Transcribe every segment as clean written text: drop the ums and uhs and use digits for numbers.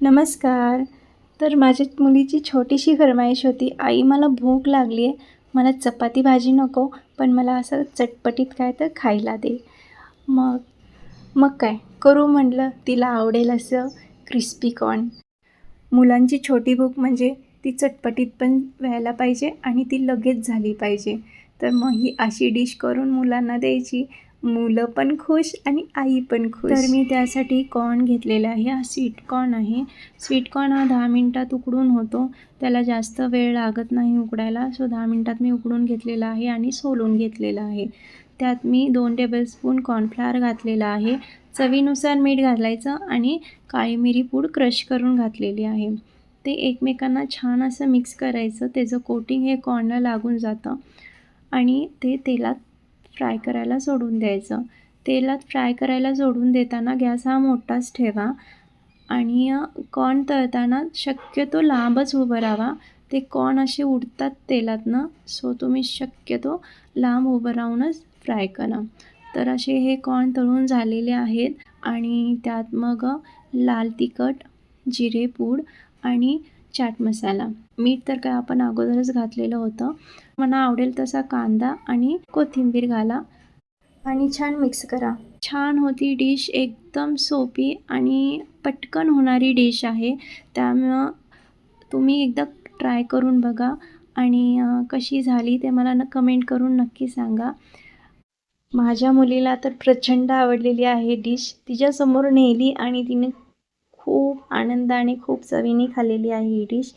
नमस्कार. तर माझ्या मुलीची छोटीशी फर्माईश होती, आई मला भूक लागली आहे, मला चपाती भाजी नको, पण मला असं चटपटीत काय तर खायला दे. मग मग काय करू म्हटलं, तिला आवडेल असं क्रिस्पी कॉर्न. मुलांची छोटी भूक म्हणजे ती चटपटीत पण व्हायला पाहिजे आणि ती लगेच झाली पाहिजे. तर मग ही अशी डिश करून मुलांना द्यायची. मुलं पण खुश आणि आई पण खुश. तर मी त्यासाठी कॉर्न घेतलेला आहे. हा स्वीट कॉर्न आहे. स्वीट कॉर्न हा 10 मिनिटात उकडून होतो. त्याला जास्त वेळ लागत नाही उकडायला. सो 10 मिनिटात मी उकडून घेतलेला आहे आणि सोलून घेतलेला आहे. त्यात मी 2 टेबलस्पून कॉर्नफ्लोअर घातलेला आहे. चवीनुसार मीठ घालायचं आणि काळी मिरी पूड क्रश करून घातलेली आहे. ते एकमेकांना छान असं मिक्स करायचं. त्याचं कोटिंग हे कॉर्नला लागून जातं आणि ते तेलात फ्राय करायला सोडून द्यायचं. तेलात फ्राय करायला सोडून देताना गॅस हा मोठाच ठेवा आणि कॉर्न तळताना शक्यतो लांबच उभं राहावा. ते कॉर्न असे उडतात तेलातनं, सो तुम्ही शक्यतो लांब उभं राहूनच फ्राय करा. तर असे हे कॉर्न तळून झालेले आहेत आणि त्यात मग लाल तिखट, जिरेपूड आणि चाट मसाला. मीठ तर काय आपण अगोदरच घातलेलं होतं. मला आवडेल तसा कांदा आणि कोथिंबीर घाला आणि छान मिक्स करा. छान होती डिश. एकदम सोपी आणि पटकन होणारी डिश आहे. त्यामुळं तुम्ही एकदा ट्राय करून बघा आणि कशी झाली ते मला कमेंट करून नक्की सांगा. माझ्या मुलीला तर प्रचंड आवडलेली आहे डिश. तिच्यासमोर नेली आणि तिने खूप आनंदाने, खूप चवीने खाल्लेली आहे ही डिश.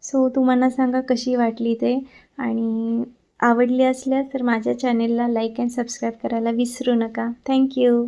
सो तुम्हाला सांगा कशी वाटली ते आणि आवडली असल्यास तर माझ्या चॅनेलला लाईक अँड सबस्क्राईब करायला विसरू नका. Thank you.